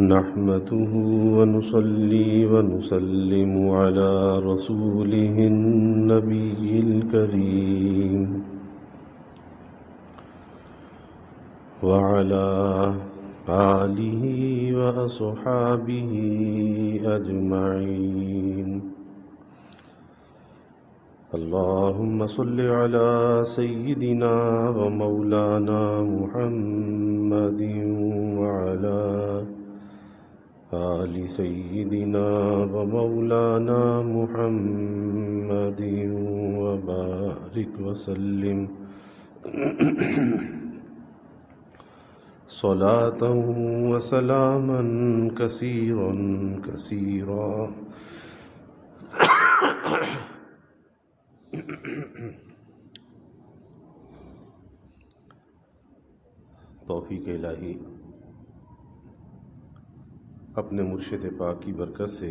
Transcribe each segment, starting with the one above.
نحمده ونصلي ونسلم على رسوله النبي الكريم وعلى آله وأصحابه أجمعين. اللهم صل على سيدنا ومولانا محمد وعلى آل سيدنا ومولانا محمد وبارك وسلم صلاة وسلاما كثيرا كثيرا. توفیق الہی اپنے مرشد پاک کی برکت سے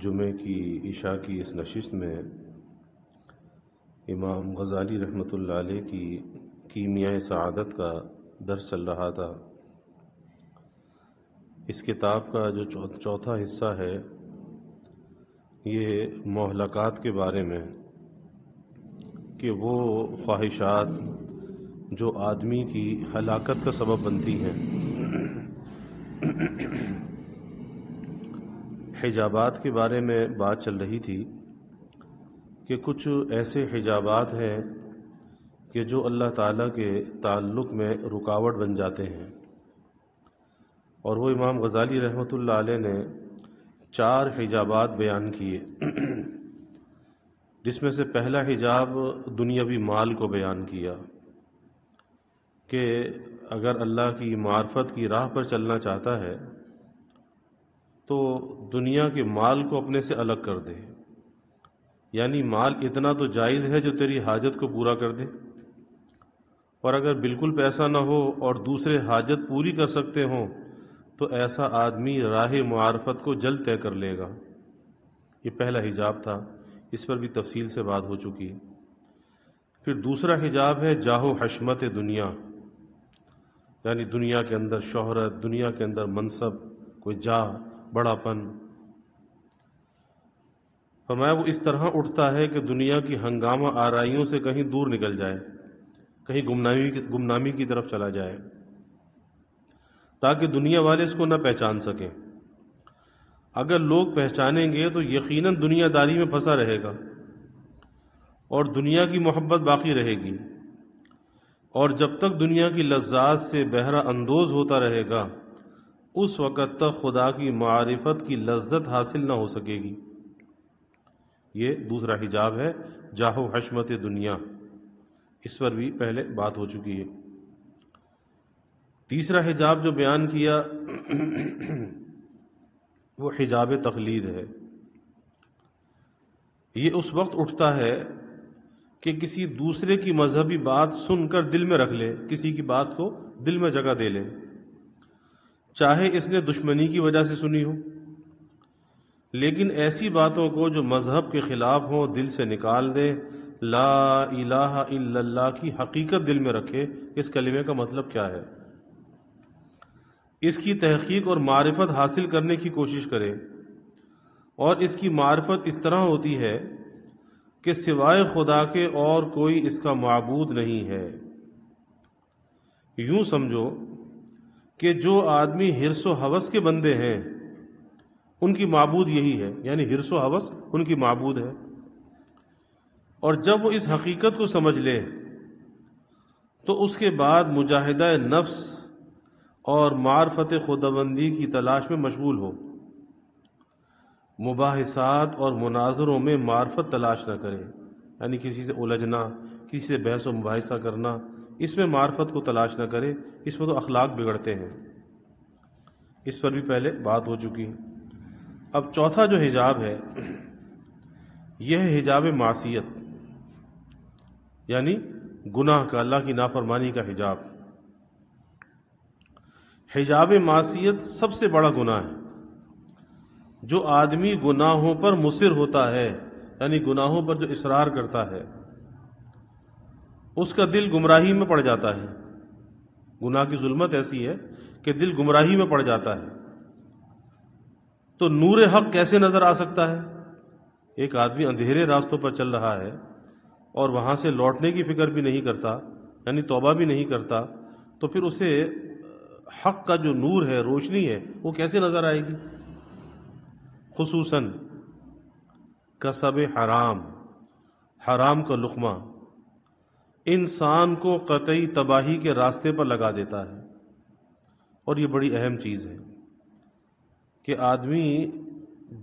جمعے کی عشاء کی اس نشست میں امام غزالی رحمۃ اللہ علیہ کی کیمیائے سعادت کا درس چل رہا تھا. اس کتاب کا جو چوتھا حصہ ہے یہ مہلکات کے بارے میں کہ وہ خواہشات جو آدمی کی ہلاکت کا سبب بنتی ہیں. حجابات کے بارے میں بات چل رہی تھی کہ کچھ ایسے حجابات ہیں کہ جو اللہ تعالیٰ کے تعلق میں رکاوٹ بن جاتے ہیں، اور وہ امام غزالی رحمۃ اللہ علیہ نے 4 حجابات بیان کیے، جس میں سے پہلا حجاب دنیاوی مال کو بیان کیا کہ اگر اللہ کی معرفت کی راہ پر چلنا چاہتا ہے تو دنیا کے مال کو اپنے سے الگ کر دے، یعنی مال اتنا تو جائز ہے جو تیری حاجت کو پورا کر دے، اور اگر بالکل پیسہ نہ ہو اور دوسرے حاجت پوری کر سکتے ہوں تو ایسا آدمی راہ معرفت کو جلد طے کر لے گا. یہ پہلا حجاب تھا، اس پر بھی تفصیل سے بات ہو چکی. پھر دوسرا حجاب ہے جاہ و حشمت دنیا، یعنی دنیا کے اندر شہرت، دنیا کے اندر منصب، کوئی جاہ، بڑا پن. فرمایا وہ اس طرح اٹھتا ہے کہ دنیا کی ہنگامہ آرائیوں سے کہیں دور نکل جائے، کہیں گمنامی کی طرف چلا جائے، تاکہ دنیا والے اس کو نہ پہچان سکیں. اگر لوگ پہچانیں گے تو یقیناً دنیا داری میں پھنسا رہے گا اور دنیا کی محبت باقی رہے گی، اور جب تک دنیا کی لذات سے بہرہ اندوز ہوتا رہے گا اس وقت تک خدا کی معرفت کی لذت حاصل نہ ہو سکے گی. یہ دوسرا حجاب ہے جاہ و حشمت دنیا، اس پر بھی پہلے بات ہو چکی ہے. تیسرا حجاب جو بیان کیا وہ حجاب تقلید ہے. یہ اس وقت اٹھتا ہے کہ کسی دوسرے کی مذہبی بات سن کر دل میں رکھ لے، کسی کی بات کو دل میں جگہ دے لے، چاہے اس نے دشمنی کی وجہ سے سنی ہو، لیکن ایسی باتوں کو جو مذہب کے خلاف ہوں دل سے نکال دے. لا الہ الا اللہ کی حقیقت دل میں رکھے، اس کلمے کا مطلب کیا ہے، اس کی تحقیق اور معرفت حاصل کرنے کی کوشش کرے. اور اس کی معرفت اس طرح ہوتی ہے کہ سوائے خدا کے اور کوئی اس کا معبود نہیں ہے. یوں سمجھو کہ جو آدمی حرص و ہوس کے بندے ہیں ان کی معبود یہی ہے، یعنی حرص و ہوس ان کی معبود ہے. اور جب وہ اس حقیقت کو سمجھ لے تو اس کے بعد مجاہدہ نفس اور معرفت خداوندی کی تلاش میں مشغول ہو، مباحثات اور مناظروں میں معرفت تلاش نہ کرے، یعنی کسی سے الجھنا، کسی سے بحث و مباحثہ کرنا، اس میں معرفت کو تلاش نہ کرے، اس میں تو اخلاق بگڑتے ہیں، اس پر بھی پہلے بات ہو چکی۔ اب چوتھا جو حجاب ہے یہ ہے حجاب معصیت، یعنی گناہ کا، اللہ کی نافرمانی کا حجاب۔ حجاب معصیت سب سے بڑا گناہ ہے۔ جو آدمی گناہوں پر مصر ہوتا ہے، یعنی گناہوں پر جو اصرار کرتا ہے، اس کا دل گمراہی میں پڑ جاتا ہے۔ گناہ کی ظلمت ایسی ہے کہ دل گمراہی میں پڑ جاتا ہے۔ تو نور حق کیسے نظر آ سکتا ہے؟ ایک آدمی اندھیرے راستوں پر چل رہا ہے اور وہاں سے لوٹنے کی فکر بھی نہیں کرتا، یعنی توبہ بھی نہیں کرتا، تو پھر اسے حق کا جو نور ہے، روشنی ہے، وہ کیسے نظر آئے گی؟ خصوصاً کسب حرام، حرام کا لقمہ انسان کو قطعی تباہی کے راستے پر لگا دیتا ہے۔ اور یہ بڑی اہم چیز ہے کہ آدمی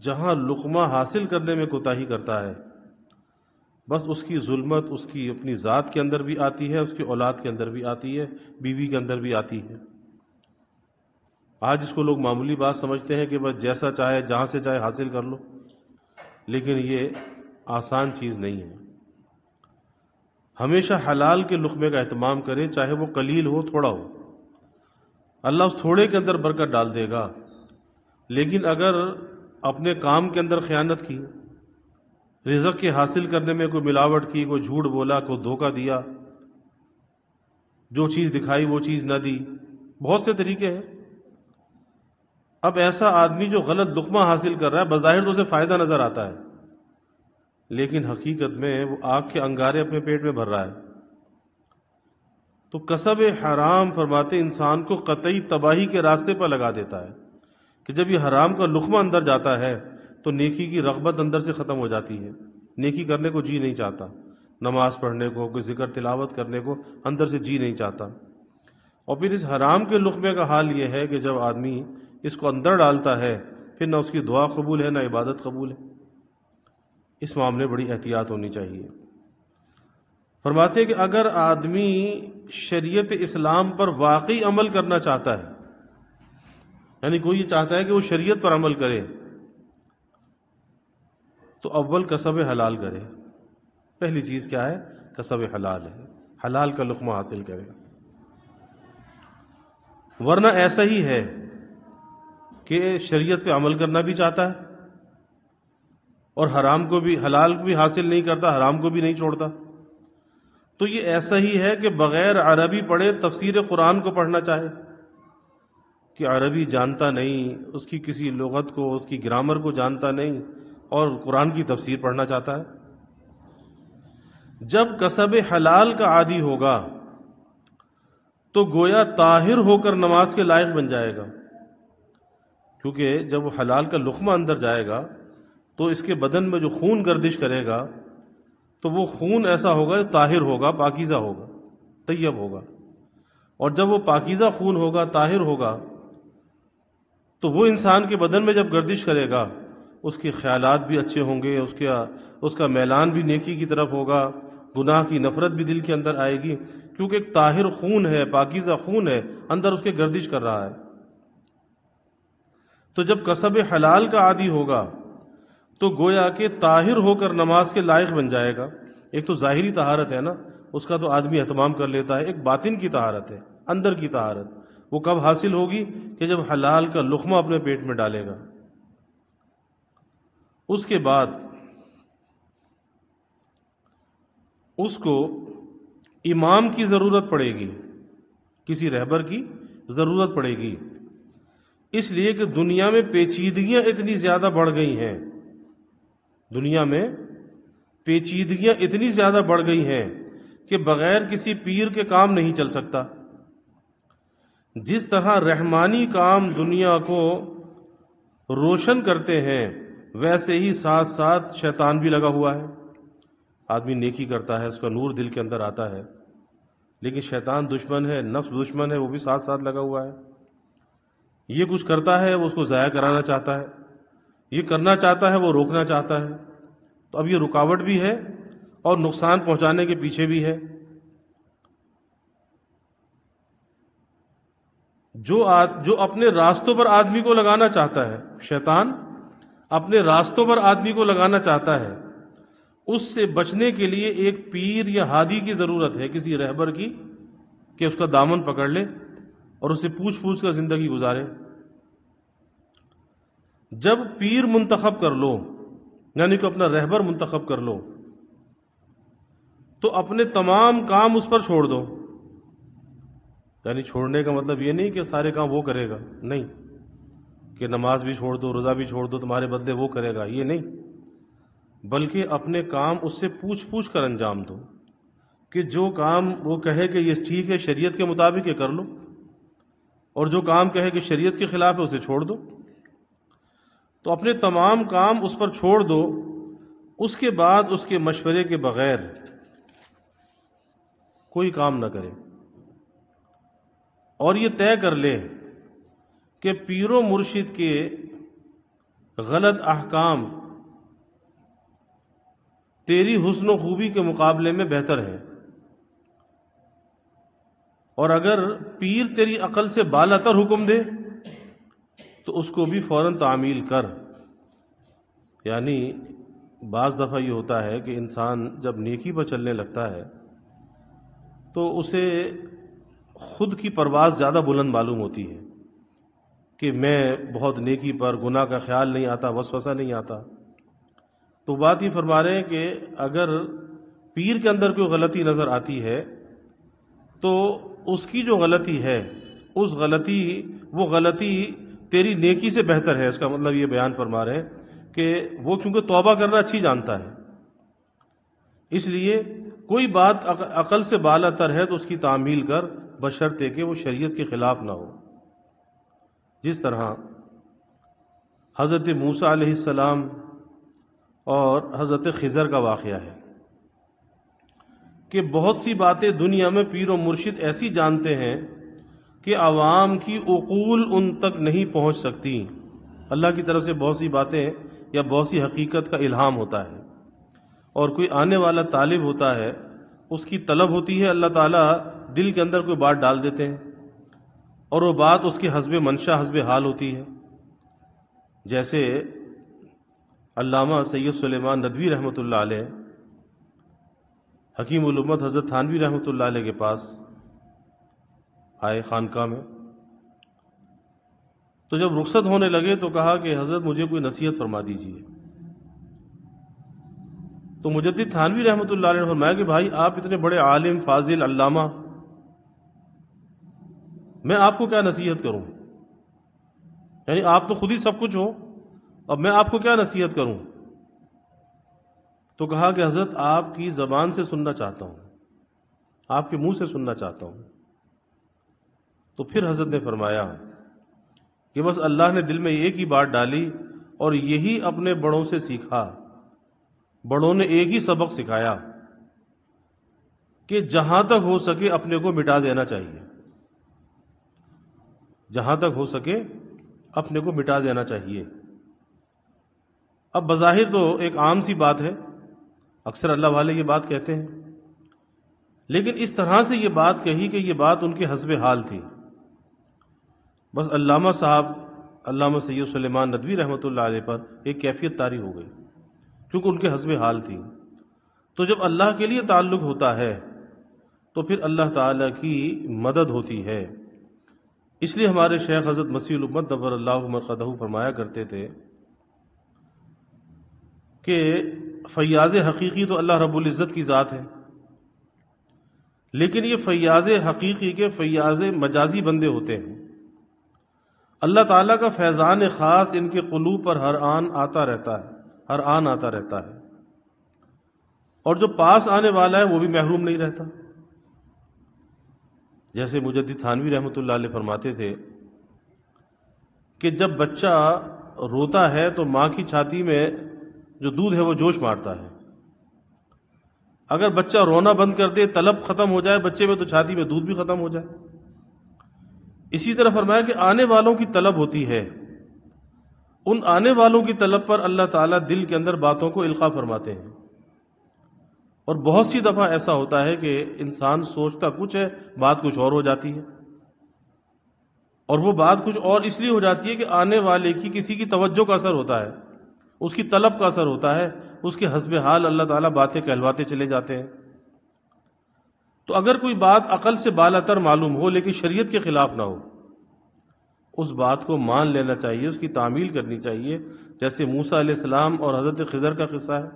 جہاں لقمہ حاصل کرنے میں کوتاہی کرتا ہے، بس اس کی ظلمت اس کی اپنی ذات کے اندر بھی آتی ہے، اس کی اولاد کے اندر بھی آتی ہے، بیوی کے اندر بھی آتی ہے۔ آج اس کو لوگ معمولی بات سمجھتے ہیں کہ بس جیسا چاہے جہاں سے چاہے حاصل کر لو، لیکن یہ آسان چیز نہیں ہے۔ ہمیشہ حلال کے لقمے کا اہتمام کرے، چاہے وہ قلیل ہو، تھوڑا ہو، اللہ اس تھوڑے کے اندر برکت ڈال دے گا۔ لیکن اگر اپنے کام کے اندر خیانت کی، رزق کے حاصل کرنے میں کوئی ملاوٹ کی، کوئی جھوٹ بولا، کوئی دھوکہ دیا، جو چیز دکھائی وہ چیز نہ دی، بہت سے طریقے ہیں۔ اب ایسا آدمی جو غلط لقمہ حاصل کر رہا ہے، بظاہر تو اسے فائدہ نظر آتا ہے، لیکن حقیقت میں وہ آگ کے انگارے اپنے پیٹ میں بھر رہا ہے۔ تو کسب حرام فرماتے انسان کو قطعی تباہی کے راستے پر لگا دیتا ہے، کہ جب یہ حرام کا لقمہ اندر جاتا ہے تو نیکی کی رغبت اندر سے ختم ہو جاتی ہے، نیکی کرنے کو جی نہیں چاہتا، نماز پڑھنے کو، کوئی ذکر تلاوت کرنے کو اندر سے جی نہیں چاہتا۔ اور پھر اس حرام کے لقمے کا حال یہ ہے کہ جب آدمی اس کو اندر ڈالتا ہے، پھر نہ اس کی دعا قبول ہے، نہ عبادت قبول ہے۔ اس معاملے بڑی احتیاط ہونی چاہیے۔ فرماتے ہیں کہ اگر آدمی شریعت اسلام پر واقعی عمل کرنا چاہتا ہے، یعنی کوئی یہ چاہتا ہے کہ وہ شریعت پر عمل کرے، تو اول کسب حلال کرے۔ پہلی چیز کیا ہے؟ کسب حلال ہے، حلال کا لقمہ حاصل کرے۔ ورنہ ایسا ہی ہے کہ شریعت پہ عمل کرنا بھی چاہتا ہے اور حرام کو بھی، حلال بھی حاصل نہیں کرتا، حرام کو بھی نہیں چھوڑتا۔ تو یہ ایسا ہی ہے کہ بغیر عربی پڑھے تفسیر قرآن کو پڑھنا چاہے، کہ عربی جانتا نہیں، اس کی کسی لغت کو، اس کی گرامر کو جانتا نہیں، اور قرآن کی تفسیر پڑھنا چاہتا ہے۔ جب کسب حلال کا عادی ہوگا تو گویا طاہر ہو کر نماز کے لائق بن جائے گا، کیونکہ جب وہ حلال کا لقمہ اندر جائے گا تو اس کے بدن میں جو خون گردش کرے گا تو وہ خون ایسا ہوگا، طاہر ہوگا، پاکیزہ ہوگا، طیب ہوگا۔ اور جب وہ پاکیزہ خون ہوگا، طاہر ہوگا، تو وہ انسان کے بدن میں جب گردش کرے گا، اس کے خیالات بھی اچھے ہوں گے، اس کا میلان بھی نیکی کی طرف ہوگا، گناہ کی نفرت بھی دل کے اندر آئے گی، کیونکہ ایک طاہر خون ہے، پاکیزہ خون ہے، اندر اس کے گردش کر رہا ہے۔ تو جب کسب حلال کا عادی ہوگا تو گویا کہ طاہر ہو کر نماز کے لائق بن جائے گا۔ ایک تو ظاہری طہارت ہے نا، اس کا تو آدمی اہتمام کر لیتا ہے، ایک باطن کی طہارت ہے، اندر کی طہارت، وہ کب حاصل ہوگی؟ کہ جب حلال کا لقمہ اپنے پیٹ میں ڈالے گا۔ اس کے بعد اس کو امام کی ضرورت پڑے گی، کسی رہبر کی ضرورت پڑے گی، اس لیے کہ دنیا میں پیچیدگیاں اتنی زیادہ بڑھ گئی ہیں، دنیا میں پیچیدگیاں اتنی زیادہ بڑھ گئی ہیں کہ بغیر کسی پیر کے کام نہیں چل سکتا۔ جس طرح رحمانی کام دنیا کو روشن کرتے ہیں، ویسے ہی ساتھ ساتھ شیطان بھی لگا ہوا ہے۔ آدمی نیکی کرتا ہے، اس کا نور دل کے اندر آتا ہے، لیکن شیطان دشمن ہے، نفس دشمن ہے، وہ بھی ساتھ ساتھ لگا ہوا ہے. یہ کچھ کرتا ہے وہ اس کو ضائع کرانا چاہتا ہے، یہ کرنا چاہتا ہے وہ روکنا چاہتا ہے. تو اب یہ رکاوٹ بھی ہے اور نقصان پہنچانے کے پیچھے بھی ہے. جو اپنے راستوں پر آدمی کو لگانا چاہتا ہے، شیطان اپنے راستوں پر آدمی کو لگانا چاہتا ہے، اس سے بچنے کے لیے ایک پیر یا ہادی کی ضرورت ہے، کسی رہبر کی، کہ اس کا دامن پکڑ لے اور اسے پوچھ پوچھ کر زندگی گزارے. جب پیر منتخب کر لو، یعنی کہ اپنا رہبر منتخب کر لو، تو اپنے تمام کام اس پر چھوڑ دو. یعنی چھوڑنے کا مطلب یہ نہیں کہ سارے کام وہ کرے گا، نہیں، کہ نماز بھی چھوڑ دو، روزہ بھی چھوڑ دو، تمہارے بدلے وہ کرے گا، یہ نہیں، بلکہ اپنے کام اس سے پوچھ پوچھ کر انجام دو، کہ جو کام وہ کہے کہ یہ ٹھیک ہے شریعت کے مطابق یہ کر لو، اور جو کام کہے کہ شریعت کے خلاف ہے اسے چھوڑ دو. تو اپنے تمام کام اس پر چھوڑ دو، اس کے بعد اس کے مشورے کے بغیر کوئی کام نہ کرے، اور یہ طے کر لے کہ پیر و مرشد کے غلط احکام تیری حسن و خوبی کے مقابلے میں بہتر ہے، اور اگر پیر تیری عقل سے بالاتر حکم دے تو اس کو بھی فوراً تعمیل کر. یعنی بعض دفعہ یہ ہوتا ہے کہ انسان جب نیکی پر چلنے لگتا ہے تو اسے خود کی پرواز زیادہ بلند معلوم ہوتی ہے کہ میں بہت نیکی پر، گناہ کا خیال نہیں آتا، وسوسہ نہیں آتا. تو بات یہ فرما رہے ہیں کہ اگر پیر کے اندر کوئی غلطی نظر آتی ہے تو اس کی جو غلطی ہے، وہ غلطی تیری نیکی سے بہتر ہے. اس کا مطلب یہ بیان فرما رہے ہیں کہ وہ چونکہ توبہ کرنا اچھی جانتا ہے، اس لیے کوئی بات عقل سے بالاتر ہے تو اس کی تعمیل کر، بشرطے کہ وہ شریعت کے خلاف نہ ہو. جس طرح حضرت موسیٰ علیہ السلام اور حضرت خضر کا واقعہ ہے کہ بہت سی باتیں دنیا میں پیر و مرشد ایسی جانتے ہیں کہ عوام کی عقول ان تک نہیں پہنچ سکتی. اللہ کی طرف سے بہت سی باتیں یا بہت سی حقیقت کا الہام ہوتا ہے، اور کوئی آنے والا طالب ہوتا ہے، اس کی طلب ہوتی ہے، اللہ تعالیٰ دل کے اندر کوئی بات ڈال دیتے ہیں اور وہ بات اس کے حسب منشا، حسب حال ہوتی ہے. جیسے علامہ سید سلیمان ندوی رحمۃ اللہ علیہ حکیم الامت حضرت تھانوی رحمۃ اللہ علیہ کے پاس آئے خانقاہ میں. تو جب رخصت ہونے لگے تو کہا کہ حضرت مجھے کوئی نصیحت فرما دیجیے. تو مجدد تھانوی رحمۃ اللہ علیہ نے فرمایا کہ بھائی آپ اتنے بڑے عالم، فاضل، علامہ، میں آپ کو کیا نصیحت کروں؟ یعنی آپ تو خود ہی سب کچھ ہو، اب میں آپ کو کیا نصیحت کروں؟ تو کہا کہ حضرت آپ کی زبان سے سننا چاہتا ہوں، آپ کے منہ سے سننا چاہتا ہوں. تو پھر حضرت نے فرمایا کہ بس اللہ نے دل میں ایک ہی بات ڈالی اور یہی اپنے بڑوں سے سیکھا. بڑوں نے ایک ہی سبق سکھایا کہ جہاں تک ہو سکے اپنے کو مٹا دینا چاہیے، جہاں تک ہو سکے اپنے کو مٹا دینا چاہیے. اب بظاہر تو ایک عام سی بات ہے، اکثر اللہ والے یہ بات کہتے ہیں، لیکن اس طرح سے یہ بات کہی کہ یہ بات ان کے حسب حال تھی. بس علامہ صاحب، علامہ سید سلیمان ندوی رحمۃ اللہ علیہ پر ایک کیفیت طاری ہو گئی، کیونکہ ان کے حسب حال تھی. تو جب اللہ کے لیے تعلق ہوتا ہے تو پھر اللہ تعالیٰ کی مدد ہوتی ہے. اس لیے ہمارے شیخ حضرت مسیح الامت نور اللہ مرقدہ فرمایا کرتے تھے کہ فیاض حقیقی تو اللہ رب العزت کی ذات ہے، لیکن یہ فیاض حقیقی کے فیاض مجازی بندے ہوتے ہیں. اللہ تعالیٰ کا فیضان خاص ان کے قلوب پر ہر آن آتا رہتا ہے، اور جو پاس آنے والا ہے وہ بھی محروم نہیں رہتا. جیسے مجدد تھانوی رحمۃ اللہ علیہ فرماتے تھے کہ جب بچہ روتا ہے تو ماں کی چھاتی میں جو دودھ ہے وہ جوش مارتا ہے، اگر بچہ رونا بند کر دے، طلب ختم ہو جائے بچے میں، تو چھاتی میں دودھ بھی ختم ہو جائے۔ اسی طرح فرمایا کہ آنے والوں کی طلب ہوتی ہے، ان آنے والوں کی طلب پر اللہ تعالیٰ دل کے اندر باتوں کو القاء فرماتے ہیں۔ اور بہت سی دفعہ ایسا ہوتا ہے کہ انسان سوچتا کچھ ہے، بات کچھ اور ہو جاتی ہے، اور وہ بات کچھ اور اس لیے ہو جاتی ہے کہ آنے والے کی کسی کی توجہ کا اثر ہوتا ہے، اس کی طلب کا اثر ہوتا ہے، اس کے حسب حال اللہ تعالیٰ باتیں کہلواتے چلے جاتے ہیں۔ تو اگر کوئی بات عقل سے بالا تر معلوم ہو لیکن شریعت کے خلاف نہ ہو، اس بات کو مان لینا چاہیے، اس کی تعمیل کرنی چاہیے۔ جیسے موسیٰ علیہ السلام اور حضرت خضر کا قصہ ہے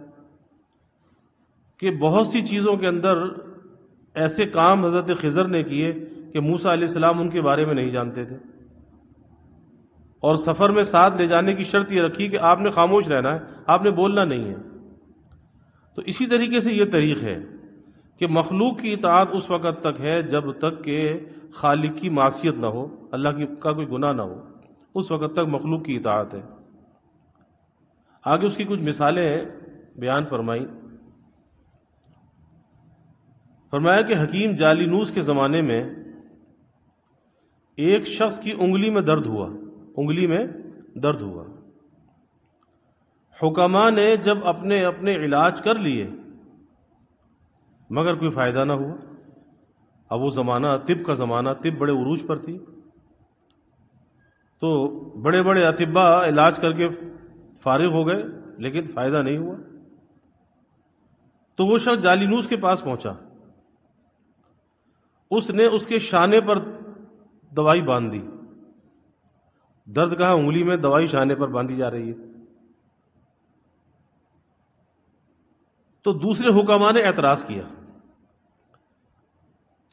کہ بہت سی چیزوں کے اندر ایسے کام حضرت خضر نے کیے کہ موسیٰ علیہ السلام ان کے بارے میں نہیں جانتے تھے، اور سفر میں ساتھ لے جانے کی شرط یہ رکھی کہ آپ نے خاموش رہنا ہے، آپ نے بولنا نہیں ہے۔ تو اسی طریقے سے یہ طریق ہے کہ مخلوق کی اطاعت اس وقت تک ہے جب تک کہ خالق کی معصیت نہ ہو، اللہ کا کوئی گناہ نہ ہو، اس وقت تک مخلوق کی اطاعت ہے۔ آگے اس کی کچھ مثالیں بیان فرمائی۔ فرمایا کہ حکیم جالینوس کے زمانے میں ایک شخص کی انگلی میں درد ہوا۔ حکماء نے جب اپنے اپنے علاج کر لیے مگر کوئی فائدہ نہ ہوا۔ اب وہ زمانہ طب کا زمانہ، طب بڑے عروج پر تھی، تو بڑے بڑے اطباء علاج کر کے فارغ ہو گئے لیکن فائدہ نہیں ہوا۔ تو وہ شخص جالینوس کے پاس پہنچا، اس نے اس کے شانے پر دوائی باندھ دی۔ درد کہاں انگلی میں، دوائی شانے پر باندھی جا رہی ہے۔ تو دوسرے حکماء نے اعتراض کیا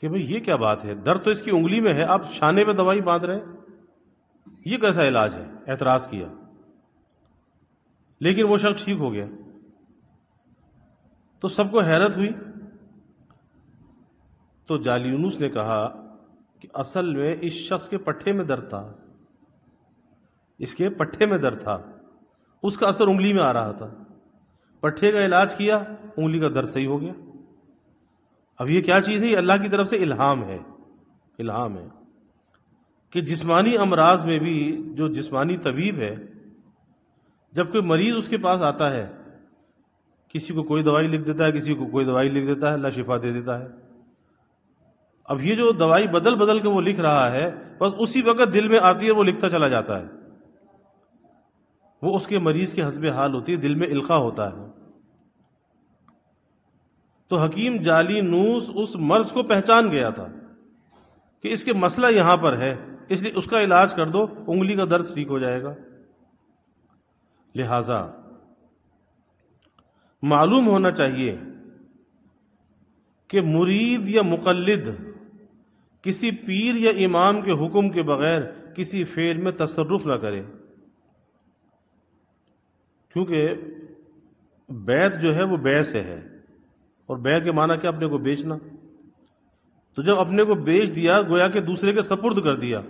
کہ بھئی یہ کیا بات ہے، درد تو اس کی انگلی میں ہے، آپ شانے پہ دوائی باندھ رہے ہیں، یہ کیسا علاج ہے؟ اعتراض کیا، لیکن وہ شخص ٹھیک ہو گیا۔ تو سب کو حیرت ہوئی۔ تو جالینوس نے کہا کہ اصل میں اس شخص کے پٹھے میں درد تھا، اس کے پٹھے میں درد تھا، اس کا اثر انگلی میں آ رہا تھا، پٹھے کا علاج کیا، انگلی کا درد صحیح ہو گیا۔ اب یہ کیا چیز ہے؟ یہ اللہ کی طرف سے الہام ہے کہ جسمانی امراض میں بھی جو جسمانی طبیب ہے، جب کوئی مریض اس کے پاس آتا ہے، کسی کو کوئی دوائی لکھ دیتا ہے، کسی کو کوئی دوائی لکھ دیتا ہے، اللہ شفا دے دیتا ہے۔ اب یہ جو دوائی بدل بدل کے وہ لکھ رہا ہے، بس اسی وقت دل میں آتی ہے، وہ لکھتا چلا جاتا ہے، وہ اس کے مریض کے حسب حال ہوتی ہے، دل میں القاء ہوتا ہے۔ تو حکیم جالینوس اس مرض کو پہچان گیا تھا کہ اس کے مسئلہ یہاں پر ہے، اس لیے اس کا علاج کر دو، انگلی کا درد ٹھیک ہو جائے گا۔ لہذا معلوم ہونا چاہیے کہ مرید یا مقلد کسی پیر یا امام کے حکم کے بغیر کسی فعل میں تصرف نہ کرے، کیونکہ بیع جو ہے وہ بیع سے ہے، اور بیع کے معنی کیا؟ اپنے کو بیچنا۔ تو جب اپنے کو بیچ دیا، گویا کہ دوسرے کے سپرد کر دیا۔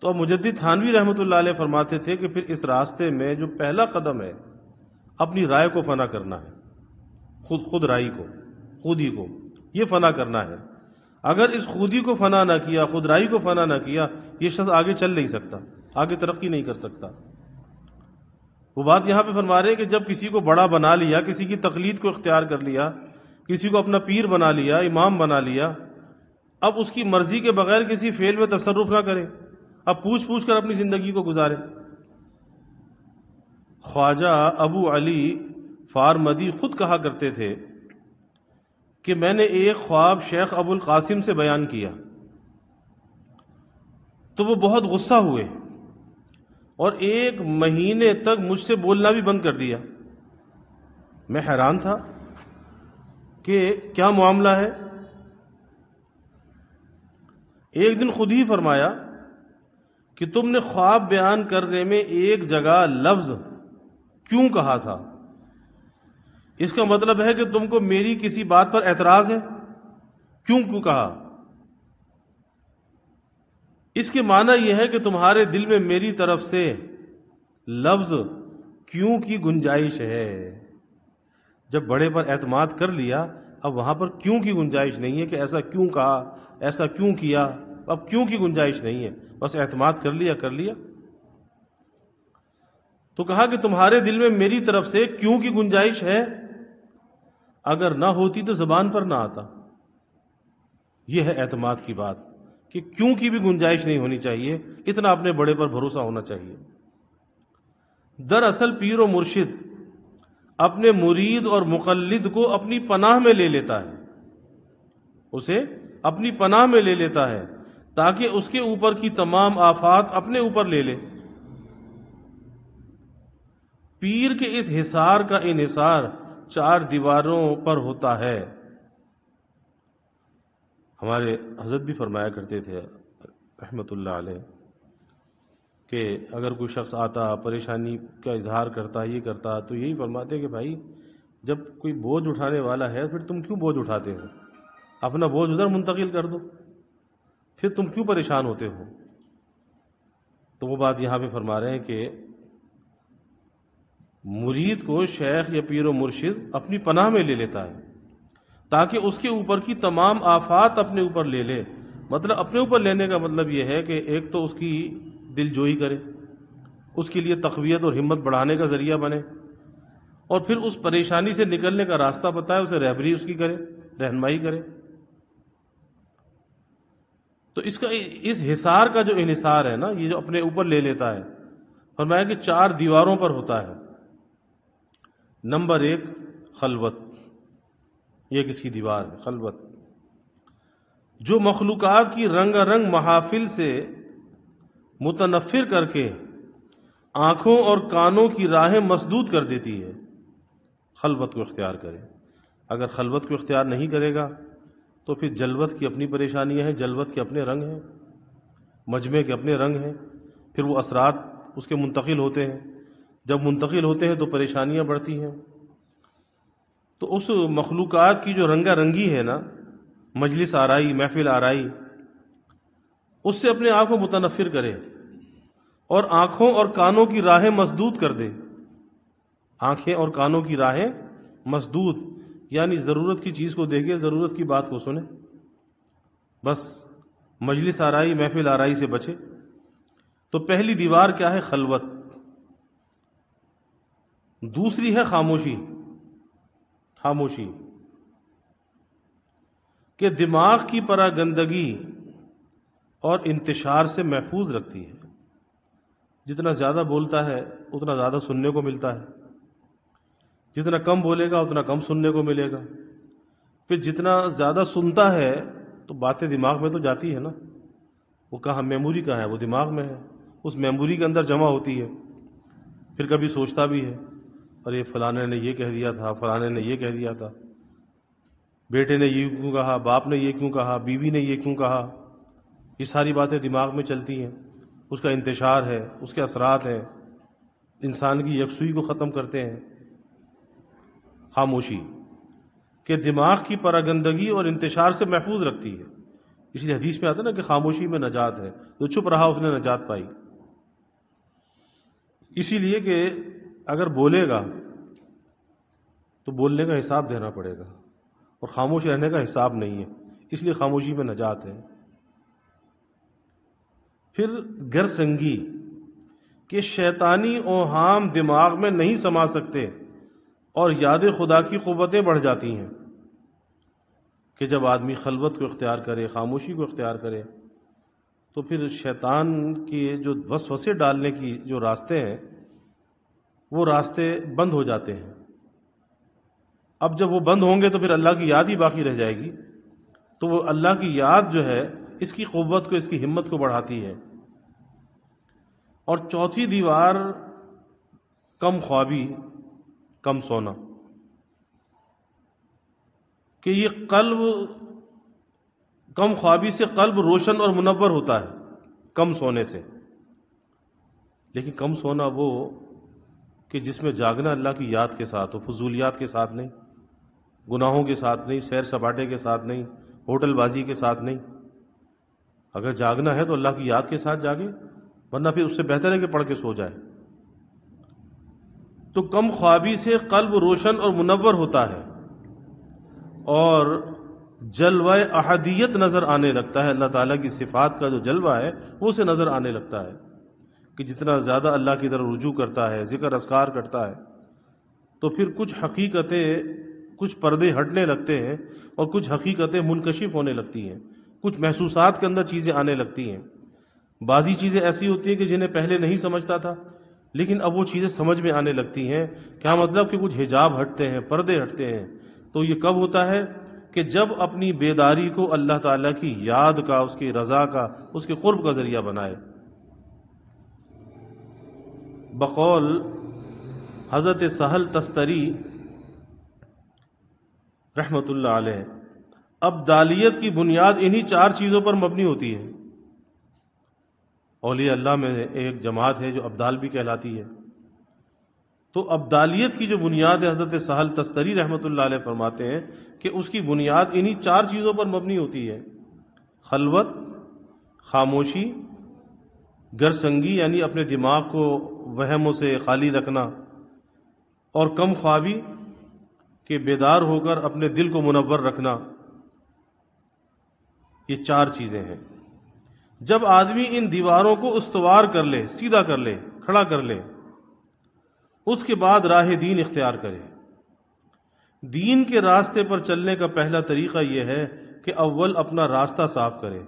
تو اب مجدد تھانوی رحمۃ اللہ علیہ فرماتے تھے کہ پھر اس راستے میں جو پہلا قدم ہے، اپنی رائے کو فنا کرنا ہے، خود رائی کو، خودی کو، یہ فنا کرنا ہے۔ اگر اس خودی کو فنا نہ کیا، خود رائی کو فنا نہ کیا، یہ شخص آگے چل نہیں سکتا، آگے ترقی نہیں کر سکتا۔ وہ بات یہاں پہ فرما رہے ہیں کہ جب کسی کو بڑا بنا لیا، کسی کی تقلید کو اختیار کر لیا، کسی کو اپنا پیر بنا لیا، امام بنا لیا، اب اس کی مرضی کے بغیر کسی فعل میں تصرف نہ کرے، اب پوچھ کر اپنی زندگی کو گزارے۔ خواجہ ابو علی فارمدی خود کہا کرتے تھے کہ میں نے ایک خواب شیخ ابو القاسم سے بیان کیا تو وہ بہت غصہ ہوئے اور 1 مہینے تک مجھ سے بولنا بھی بند کر دیا۔ میں حیران تھا کہ کیا معاملہ ہے۔ ایک دن خود ہی فرمایا کہ تم نے خواب بیان کرنے میں ایک جگہ لفظ کیوں کہا تھا، اس کا مطلب ہے کہ تم کو میری کسی بات پر اعتراض ہے، کیوں کہا؟ اس کے معنی یہ ہے کہ تمہارے دل میں میری طرف سے لفظ کیوں کی گنجائش ہے۔ جب بڑے پر اعتماد کر لیا، اب وہاں پر کیوں کی گنجائش نہیں ہے کہ ایسا کیوں کہا، ایسا کیوں کیا، اب کیوں کی گنجائش نہیں ہے، بس اعتماد کر لیا کر لیا۔ تو کہا کہ تمہارے دل میں میری طرف سے کیوں کی گنجائش ہے، اگر نہ ہوتی تو زبان پر نہ آتا۔ یہ ہے اعتماد کی بات کہ کیوں کی بھی گنجائش نہیں ہونی چاہیے، اتنا اپنے بڑے پر بھروسہ ہونا چاہیے۔ دراصل پیر و مرشد اپنے مرید اور مقلد کو اپنی پناہ میں لے لیتا ہے، اسے اپنی پناہ میں لے لیتا ہے تاکہ اس کے اوپر کی تمام آفات اپنے اوپر لے لے۔ پیر کے اس حصار کا انحصار 4 دیواروں پر ہوتا ہے۔ ہمارے حضرت بھی فرمایا کرتے تھے رحمت اللہ علیہ کہ اگر کوئی شخص آتا پریشانی کا اظہار کرتا، یہ کرتا، تو یہی فرماتے کہ بھائی جب کوئی بوجھ اٹھانے والا ہے پھر تم کیوں بوجھ اٹھاتے ہو، اپنا بوجھ ادھر منتقل کر دو، پھر تم کیوں پریشان ہوتے ہو۔ تو وہ بات یہاں پہ فرما رہے ہیں کہ مرید کو شیخ یا پیر و مرشد اپنی پناہ میں لے لیتا ہے تاکہ اس کے اوپر کی تمام آفات اپنے اوپر لے لے۔ مطلب اپنے اوپر لینے کا مطلب یہ ہے کہ ایک تو اس کی دل جوئی کرے، اس کے لیے تقویت اور ہمت بڑھانے کا ذریعہ بنے، اور پھر اس پریشانی سے نکلنے کا راستہ بتائے، اسے رہبری اس کی کرے، رہنمائی کرے۔ تو اس حصار کا جو انحصار ہے نا، یہ جو اپنے اوپر لے لیتا ہے، فرمایا کہ 4 دیواروں پر ہوتا ہے۔ نمبر 1 خلوت، یہ کس کی دیوار ہے؟ خلوت، جو مخلوقات کی رنگا رنگ محافل سے متنفر کر کے آنکھوں اور کانوں کی راہیں مسدود کر دیتی ہے۔ خلوت کو اختیار کرے، اگر خلوت کو اختیار نہیں کرے گا تو پھر جلوت کی اپنی پریشانیاں ہیں، جلوت کے اپنے رنگ ہیں، مجمع کے اپنے رنگ ہیں، پھر وہ اثرات اس کے منتقل ہوتے ہیں، جب منتقل ہوتے ہیں تو پریشانیاں بڑھتی ہیں۔ تو اس مخلوقات کی جو رنگا رنگی ہے نا، مجلس آرائی، محفل آرائی، اس سے اپنے آپ کو متنفر کرے اور آنکھوں اور کانوں کی راہیں مسدود کر دے۔ آنکھیں اور کانوں کی راہیں مسدود، یعنی ضرورت کی چیز کو دیکھے، ضرورت کی بات کو سنے، بس مجلس آرائی، محفل آرائی سے بچے۔ تو پہلی دیوار کیا ہے؟ خلوت۔ دوسری ہے خاموشی۔ خاموشی کہ دماغ کی پراگندگی اور انتشار سے محفوظ رکھتی ہے۔ جتنا زیادہ بولتا ہے اتنا زیادہ سننے کو ملتا ہے، جتنا کم بولے گا اتنا کم سننے کو ملے گا، پھر جتنا زیادہ سنتا ہے تو باتیں دماغ میں تو جاتی ہے نا، وہ کہاں میموری کہاں ہے، وہ دماغ میں ہے، اس میموری کے اندر جمع ہوتی ہے، پھر کبھی سوچتا بھی ہے، اور یہ فلانے نے یہ کہہ دیا تھا، فلانے نے یہ کہہ دیا تھا، بیٹے نے یہ کیوں کہا، باپ نے یہ کیوں کہا، بیوی نے یہ کیوں کہا، یہ ساری باتیں دماغ میں چلتی ہیں، اس کا انتشار ہے، اس کے اثرات ہیں، انسان کی یکسوئی کو ختم کرتے ہیں۔ خاموشی کہ دماغ کی پراگندگی اور انتشار سے محفوظ رکھتی ہے، اس لیے حدیث میں آتا ہے نا کہ خاموشی میں نجات ہے، جو چپ رہا اس نے نجات پائی۔ اسی لیے کہ اگر بولے گا تو بولنے کا حساب دینا پڑے گا، اور خاموش رہنے کا حساب نہیں ہے، اس لیے خاموشی میں نجات ہے۔ پھر گرسنگی کہ شیطانی اوہام دماغ میں نہیں سما سکتے اور یاد خدا کی قوتیں بڑھ جاتی ہیں، کہ جب آدمی خلوت کو اختیار کرے، خاموشی کو اختیار کرے، تو پھر شیطان کے جو وسوسے ڈالنے کی جو راستے ہیں وہ راستے بند ہو جاتے ہیں۔ اب جب وہ بند ہوں گے تو پھر اللہ کی یاد ہی باقی رہ جائے گی، تو وہ اللہ کی یاد جو ہے اس کی قوت کو، اس کی ہمت کو بڑھاتی ہے۔ اور چوتھی دیوار کم خوابی، کم سونا، کہ یہ قلب، کم خوابی سے قلب روشن اور منور ہوتا ہے کم سونے سے، لیکن کم سونا وہ کہ جس میں جاگنا اللہ کی یاد کے ساتھ ہو، فضولیات کے ساتھ نہیں، گناہوں کے ساتھ نہیں، سیر سپاٹے کے ساتھ نہیں، ہوٹل بازی کے ساتھ نہیں۔ اگر جاگنا ہے تو اللہ کی یاد کے ساتھ جاگے، ورنہ پھر اس سے بہتر ہے کہ پڑھ کے سو جائے۔ تو کم خوابی سے قلب روشن اور منور ہوتا ہے اور جلوہ احدیت نظر آنے لگتا ہے. اللہ تعالیٰ کی صفات کا جو جلوہ ہے وہ اسے نظر آنے لگتا ہے کہ جتنا زیادہ اللہ کی طرف رجوع کرتا ہے، ذکر اذکار کرتا ہے، تو پھر کچھ حقیقتیں، کچھ پردے ہٹنے لگتے ہیں اور کچھ حقیقتیں منکشف ہونے لگتی ہیں، کچھ محسوسات کے اندر چیزیں آنے لگتی ہیں. بعضی چیزیں ایسی ہوتی ہیں کہ جنہیں پہلے نہیں سمجھتا تھا لیکن اب وہ چیزیں سمجھ میں آنے لگتی ہیں. کیا مطلب کہ کچھ حجاب ہٹتے ہیں، پردے ہٹتے ہیں. تو یہ کب ہوتا ہے کہ جب اپنی بیداری کو اللہ تعالیٰ کی یاد کا، اس کی رضا کا، اس کے قرب کا ذریعہ بنائے. بقول حضرت سہل تستری رحمۃ اللہ علیہ، ابدالیت کی بنیاد انہی 4 چیزوں پر مبنی ہوتی ہے. اولیاء اللہ میں ایک جماعت ہے جو ابدال بھی کہلاتی ہے. تو ابدالیت کی جو بنیاد ہے، حضرت سہل تستری رحمۃ اللہ علیہ فرماتے ہیں کہ اس کی بنیاد انہی 4 چیزوں پر مبنی ہوتی ہے: خلوت، خاموشی، گرسنگی یعنی اپنے دماغ کو وہموں سے خالی رکھنا، اور کم خوابی کہ بیدار ہو کر اپنے دل کو منور رکھنا. یہ 4 چیزیں ہیں. جب آدمی ان دیواروں کو استوار کر لے، سیدھا کر لے، کھڑا کر لے، اس کے بعد راہ دین اختیار کرے. دین کے راستے پر چلنے کا پہلا طریقہ یہ ہے کہ اول اپنا راستہ صاف کرے.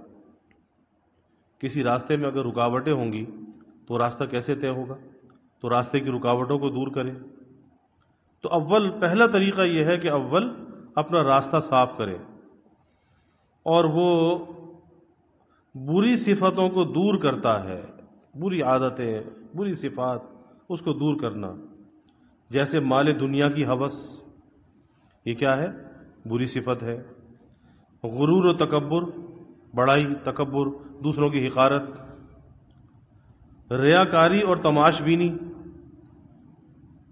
کسی راستے میں اگر رکاوٹیں ہوں گی تو راستہ کیسے طے ہوگا؟ تو راستے کی رکاوٹوں کو دور کرے. تو اول پہلا طریقہ یہ ہے کہ اول اپنا راستہ صاف کرے اور وہ بری صفتوں کو دور کرتا ہے. بری عادتیں، بری صفات، اس کو دور کرنا. جیسے مال دنیا کی ہوس، یہ کیا ہے؟ بری صفت ہے. غرور و تکبر، بڑائی، تکبر، دوسروں کی حقارت. ریاکاری اور تماش بینی